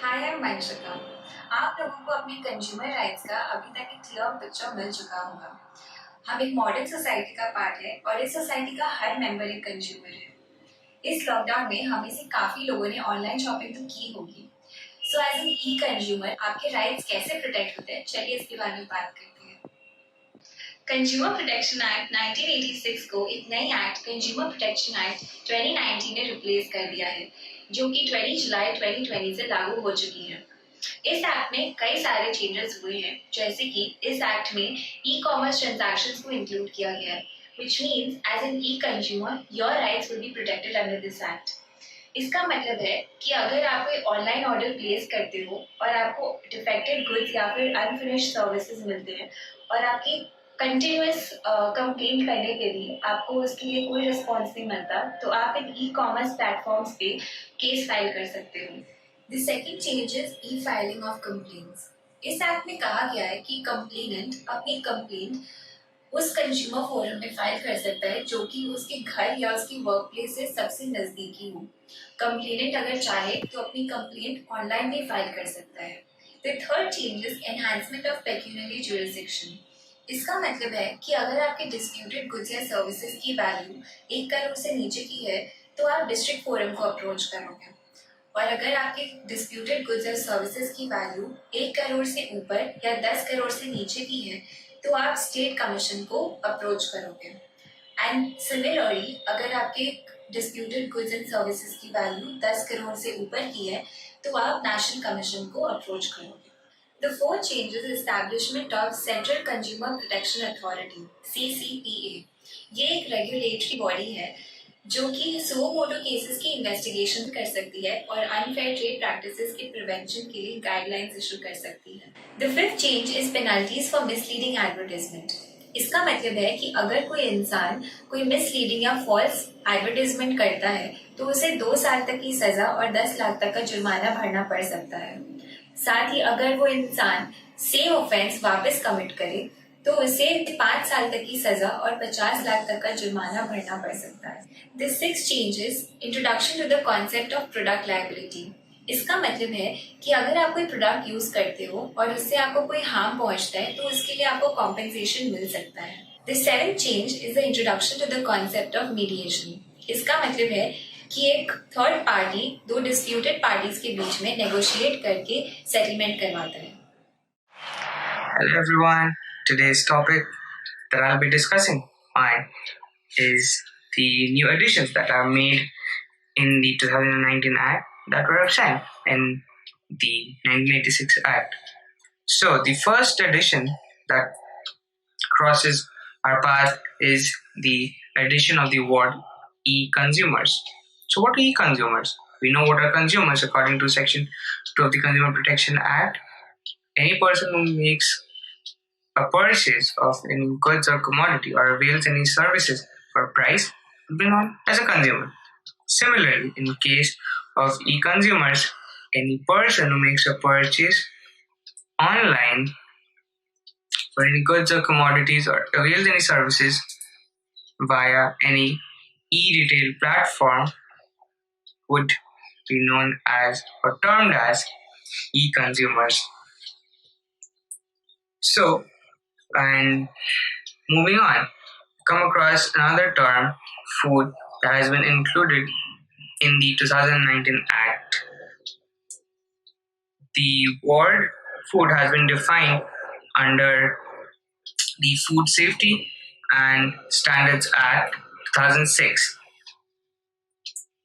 Hi, I am Vanshika. आप लोगों को अपने कंज्यूमर राइट्स का अभी तक एक क्लियर पिक्चर मिल चुका होगा। हम एक मॉडर्न सोसाइटी का पार्ट है और इस सोसाइटी का हर मेंबर एक कंज्यूमर है। इस लॉकडाउन में हमें से काफी लोगों ने ऑनलाइन शॉपिंग तो की होगी। So as an e consumer आपके राइट्स कैसे प्रोटेक्ट होते हैं, चलिए इसके बारे में बात करते हैं। कंज्यूमर प्रोटेक्शन एक्ट 1986 को एक नई एक्ट कंज्यूमर प्रोटेक्शन एक्ट 2019 ने रिप्लेस कर दिया है, जो कि 20 जुलाई 2020 से लागू हो चुकी है। इस एक्ट में कई सारे चेंजेस हुए हैं, जैसे कि इस एक्ट में ई कॉमर्स ट्रांजैक्शंस को इंक्लूड किया गया है, which means as an e-consumer your rights will be protected under this act। इसका मतलब है कि अगर आप कोई ऑनलाइन ऑर्डर प्लेस करते हो और आपको डिफेक्टेड गुड्स या फिर अनफिनिश्ड सर्विसेज मिलते हैं और आपकी कंटिन्यूअस कंप्लेंट करने के लिए आपको उसके लिए कोई रिस्पॉन्स नहीं मिलता, तो आप इन ई कॉमर्स प्लेटफॉर्म्स पे केस फाइल कर सकते हो। The second change is E filing of complaints. इस एक्ट में कहा गया है कि कंप्लेनेंट अपनी कंप्लेंट उस कंज्यूमर फोरम में फाइल कर सकता है जो कि उसके घर या उसकी वर्क प्लेस से सबसे नजदीकी हो। कंप्लेनेंट अगर चाहे तो अपनी कंप्लेंट ऑनलाइन भी फाइल कर सकता है। The third change is enhancement of pecuniary jurisdiction. इसका मतलब है कि अगर आपके डिस्प्यूटेड गुड्स या सर्विसेज की वैल्यू 1 करोड़ से नीचे की है तो आप डिस्ट्रिक्ट फोरम को अप्रोच करोगे, और अगर आपके डिस्प्यूटेड गुड्स और सर्विसेज की वैल्यू 1 करोड़ से ऊपर या 10 करोड़ से नीचे की है तो आप स्टेट कमीशन को अप्रोच करोगे। एंड सिमिलरली अगर आपके डिस्प्यूटेड गुड्स एंड सर्विसेज की वैल्यू 10 करोड़ से ऊपर की है तो आप नेशनल कमीशन को अप्रोच करोगे। The fourth change is establishment of Central Consumer Protection Authority (CCPA). ये एक रेगुलेटरी बॉडी है जो कि सो मोटो केसेस की इन्वेस्टिगेशन कर सकती है और अनफेयर ट्रेड प्रैक्टिसेस के प्रिवेंशन के लिए गाइडलाइंस इशू कर सकती है। The fifth change is penalties for misleading advertisement. इसका मतलब है कि अगर कोई इंसान कोई मिसलीडिंग या फॉल्स एडवर्टाइजमेंट करता है तो उसे 2 साल तक की सजा और 10 लाख तक का जुर्माना भरना पड़ सकता है। साथ ही अगर वो इंसान सेम ऑफेंस वापस कमिट करे तो उसे 5 साल तक की सजा और 50 लाख तक का जुर्माना भरना पड़ सकता है। The sixth change is introduction to the concept of product liability. इसका मतलब है कि अगर आप कोई प्रोडक्ट यूज करते हो और उससे आपको कोई हार्म पहुंचता है तो उसके लिए आपको कॉम्पेंसेशन मिल सकता है। The seventh change is the introduction to the concept of mediation. इसका मतलब है कि एक थर्ड पार्टी दो डिस्प्यूटेड पार्टीज के बीच में नेगोशिएट करके सेटलमेंट करवाता है। Hello everyone, today's topic that I'll be discussing on is the new additions that are made in the 2019 Act that were absent in the 1986 Act. So the first addition that crosses our path is the addition of the word e-consumers. So what are e-consumers? We know what are consumers according to Section 2 of the Consumer Protection Act. Any person who makes a purchase of any goods or commodity or avails any services for a price will be known as a consumer. Similarly, in case of e-consumers, any person who makes a purchase online for any goods or commodities or avails any services via any e-retail platform would be known as or termed as e-consumers. So, and moving on, come across another term, food, that has been included in the 2019 Act. The word food has been defined under the Food Safety and Standards Act 2006.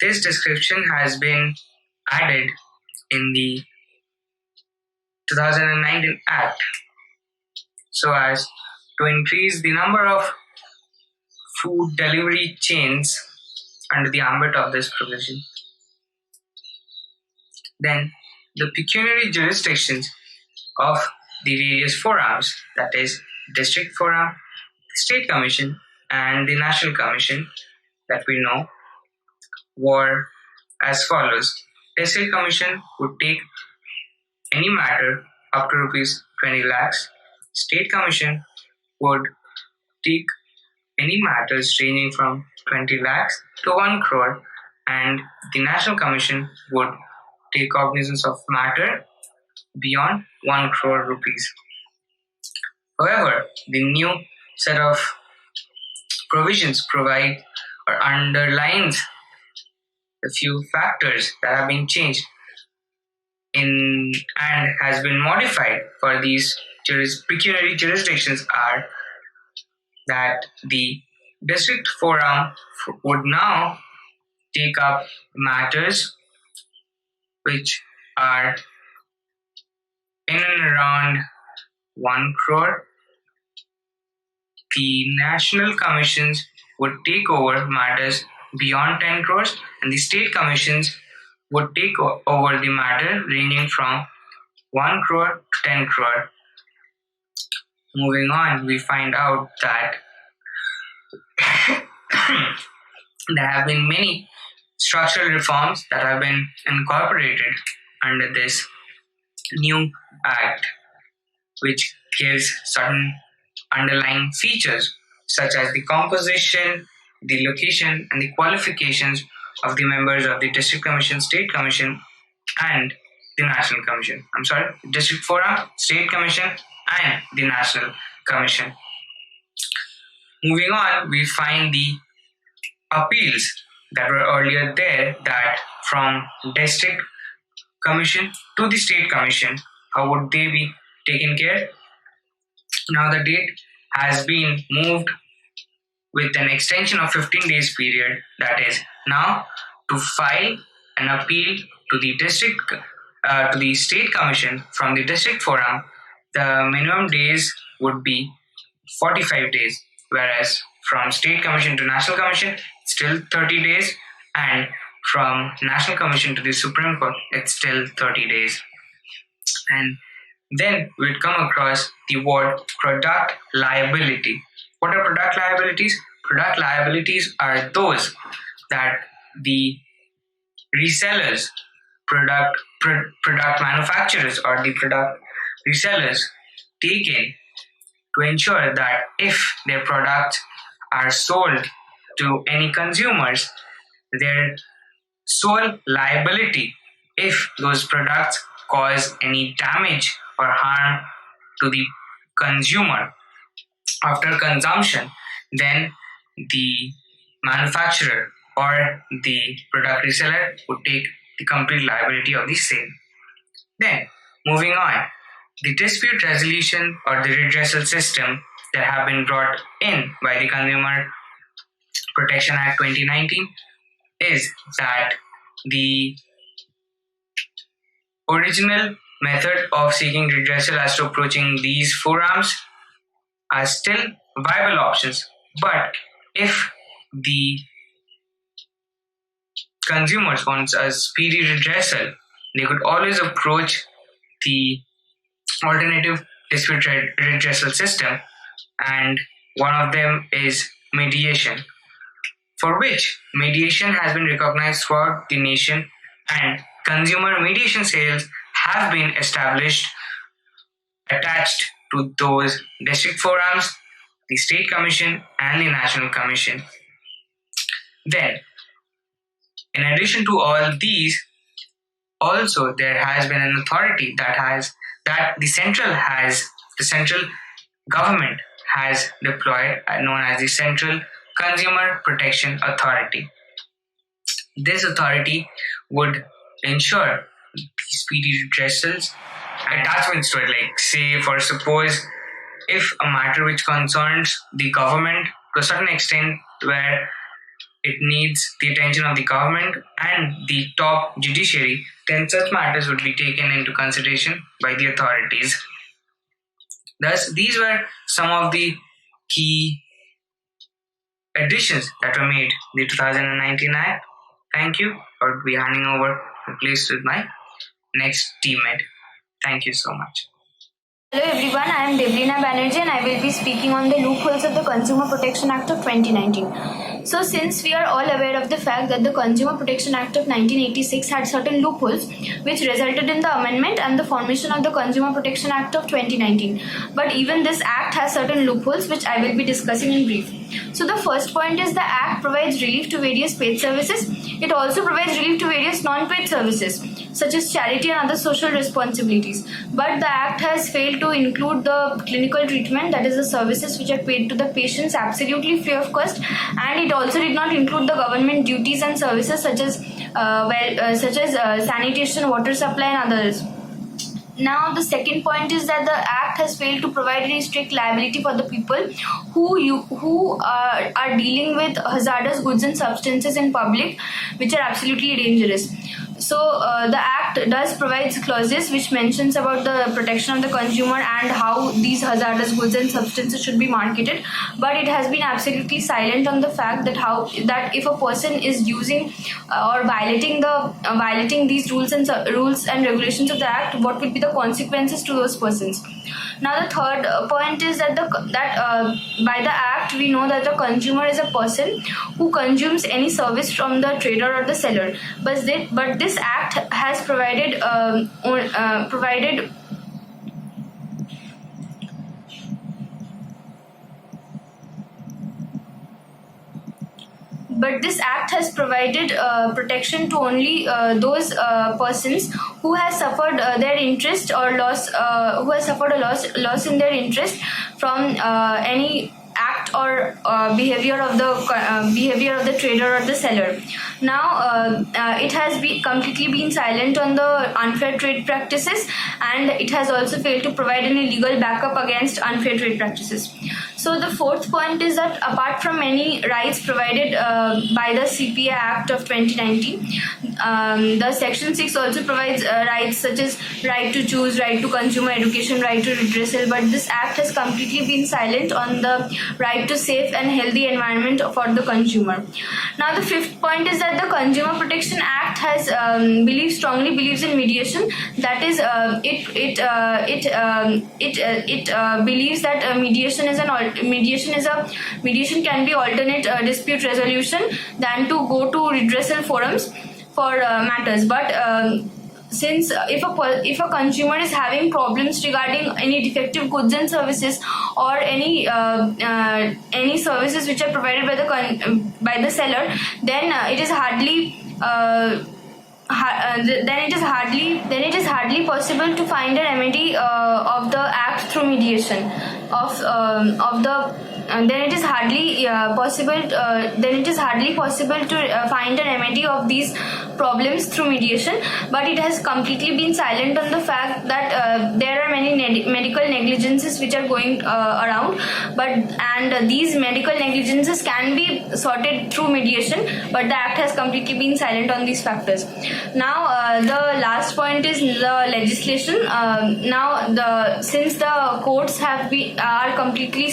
This description has been added in the 2019 Act so as to increase the number of food delivery chains under the ambit of this provision. Then the pecuniary jurisdictions of the various forums, that is district forum, state commission and the national commission that we know, were as follows. District commission would take any matter up to rupees 20 lakhs. State commission would take any matters ranging from 20 lakhs to 1 crore, and the national commission would take cognizance of matter beyond 1 crore rupees. However, the new set of provisions provide or underlines a few factors that have been changed in and has been modified for these pecuniary jurisdictions are that the district forum would now take up matters which are in and around 1 crore. The national commissions would take over matters beyond 10 crores, and the state commissions would take over the matter ranging from 1 crore to 10 crore. Moving on, we find out that there have been many structural reforms that have been incorporated under this new act, which gives certain underlying features such as the composition, the location, and the qualifications of the members of the District Commission, State Commission, and the National Commission. District Forum, State Commission, and the National Commission. Moving on, we find the appeals that were earlier there, that from District Commission to the State Commission, how would they be taken care? Now the date has been moved with an extension of 15 days period, that is now to file an appeal to the State Commission from the District Forum, the minimum days would be 45 days, whereas from State Commission to National Commission, still 30 days, and from National Commission to the Supreme Court, it's still 30 days. And then we'd come across the word product liability. What are product liabilities? Product liabilities are those that the resellers, product manufacturers, or the product resellers take in to ensure that if their products are sold to any consumers, their sole liability if those products cause any damage or harm to the consumer after consumption, then the manufacturer or the product reseller would take the complete liability of the same. Then, moving on, the dispute resolution or the redressal system that have been brought in by the Consumer Protection Act 2019 is that the original method of seeking redressal as to approaching these forums are still viable options, but if the consumers want a speedy redressal, they could always approach the alternative dispute redressal system, and one of them is mediation, for which mediation has been recognized throughout the nation, and consumer mediation cells have been established attached to those district forums, the State Commission, and the National Commission. Then, in addition to all these, also there has been an authority that the central government has deployed, known as the Central Consumer Protection Authority. This authority would ensure the speedy redressals attachments to it, like say for suppose if a matter which concerns the government to a certain extent where it needs the attention of the government and the top judiciary, then such matters would be taken into consideration by the authorities. Thus, these were some of the key additions that were made in the 2019 Act. Thank you. I would be handing over the place with my next teammate. Thank you so much. Hello everyone, I am Devlina Banerjee and I will be speaking on the loopholes of the Consumer Protection Act of 2019. So since we are all aware of the fact that the Consumer Protection Act of 1986 had certain loopholes which resulted in the amendment and the formation of the Consumer Protection Act of 2019. But even this act has certain loopholes which I will be discussing in brief. So the first point is the act provides relief to various paid services. It also provides relief to various non-paid services. such as charity and other social responsibilities. But the Act has failed to include the clinical treatment, that is, the services which are paid to the patients absolutely free of cost, and it also did not include the government duties and services such as sanitation, water supply, and others. Now, the second point is that the Act has failed to provide any strict liability for the people who are dealing with hazardous goods and substances in public, which are absolutely dangerous. So, the Act does provide clauses which mentions about the protection of the consumer and how these hazardous goods and substances should be marketed, but it has been absolutely silent on the fact that if a person is using or violating these rules and regulations of the Act, what would be the consequences to those persons. Now, the third point is that by the Act we know that the consumer is a person who consumes any service from the trader or the seller. But this Act has provided protection to only those persons who has suffered their interest or loss, who has suffered a loss in their interest from any act or behavior of the trader or the seller. Now, it has completely been silent on the unfair trade practices, and it has also failed to provide any legal backup against unfair trade practices. So the fourth point is that apart from many rights provided by the CPA Act of 2019, the Section 6 also provides rights such as right to choose, right to consumer education, right to redressal, but this Act has completely been silent on the right to safe and healthy environment for the consumer. Now, the fifth point is that the Consumer Protection Act has strongly believes in mediation. That is, it believes that mediation can be alternate dispute resolution than to go to redressal forums for matters. But since if a consumer is having problems regarding any defective goods and services or any services which are provided by the seller, then it is hardly possible to find a remedy of the Act through mediation then it is hardly possible to find a remedy of these problems through mediation. But it has completely been silent on the fact that there are many medical negligences which are going around, and these medical negligences can be sorted through mediation, but the Act has completely been silent on these factors. Now, the last point is the legislation. Since the courts have completely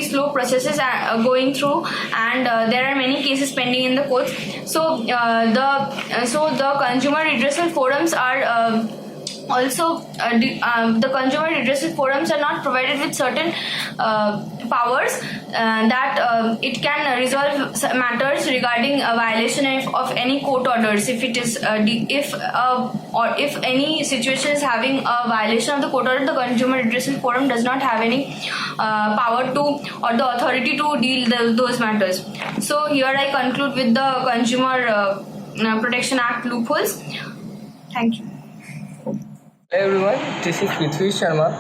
slow processes going through, and there are many cases pending in the courts. So the consumer redressal forums are the consumer redressal forums are not provided with certain powers that it can resolve matters regarding a violation of any court orders. If any situation is having a violation of the court order, the Consumer Redressal Forum does not have any power to or the authority to deal those matters. So here I conclude with the Consumer Protection Act loopholes. Thank you. Hello everyone, this is Prithvi Sharma.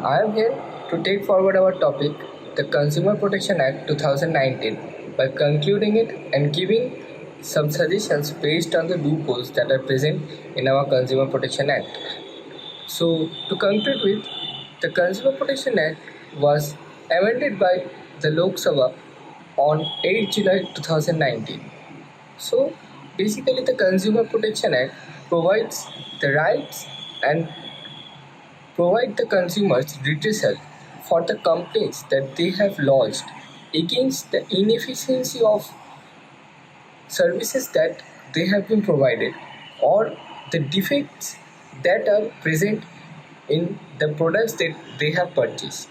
I am here to take forward our topic, the Consumer Protection Act 2019, by concluding it and giving some suggestions based on the loopholes that are present in our Consumer Protection Act. So, to conclude with, the Consumer Protection Act was amended by the Lok Sabha on 8 July 2019. So, basically the Consumer Protection Act provides the rights and provide the consumers redressal for the complaints that they have lodged against the inefficiency of services that they have been provided or the defects that are present in the products that they have purchased.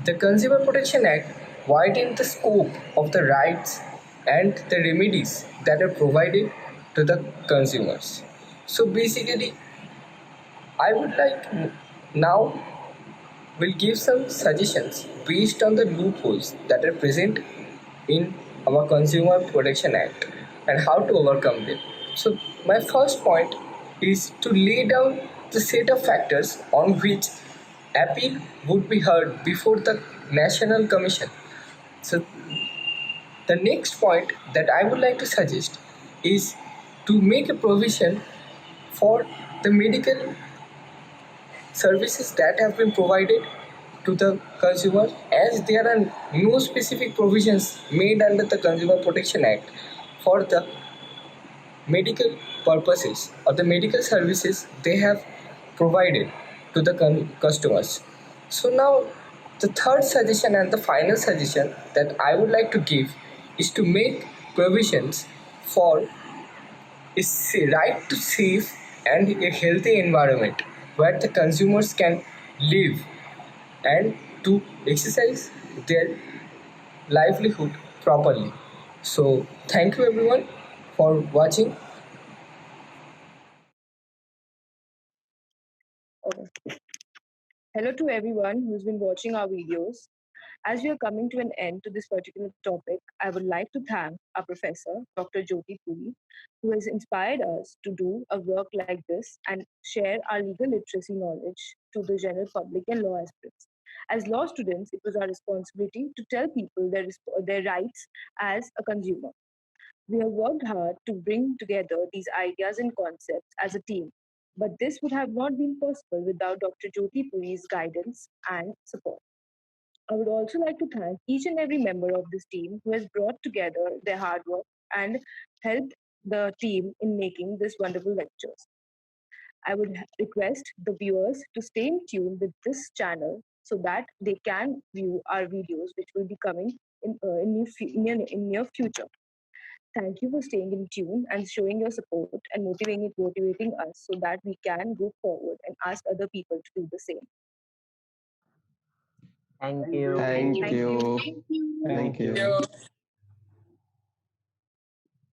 The Consumer Protection Act widened the scope of the rights and the remedies that are provided to the consumers. So basically, I would like now will give some suggestions based on the loopholes that are present in our Consumer Protection Act and how to overcome them. So My first point is to lay down the set of factors on which appeal would be heard before the National Commission. So, the next point that I would like to suggest is to make a provision for the medical services that have been provided to the consumer, as there are no specific provisions made under the Consumer Protection Act for the medical purposes or the medical services they have provided to the customers. So now the third suggestion and the final suggestion that I would like to give is to make provisions for right to safe and a healthy environment where the consumers can live and to exercise their livelihood properly. So thank you everyone for watching. Hello to everyone who's been watching our videos. As we are coming to an end to this particular topic, I would like to thank our professor, Dr. Jyoti Puri, who has inspired us to do a work like this and share our legal literacy knowledge to the general public and law aspirants. As law students, it was our responsibility to tell people their rights as a consumer. We have worked hard to bring together these ideas and concepts as a team, but this would have not been possible without Dr. Jyoti Puri's guidance and support. I would also like to thank each and every member of this team who has brought together their hard work and helped the team in making this wonderful lectures. I would request the viewers to stay in tune with this channel so that they can view our videos which will be coming in near future. Thank you for staying in tune and showing your support and motivating us so that we can go forward and ask other people to do the same. Thank you. Thank Thank you. you. Thank you.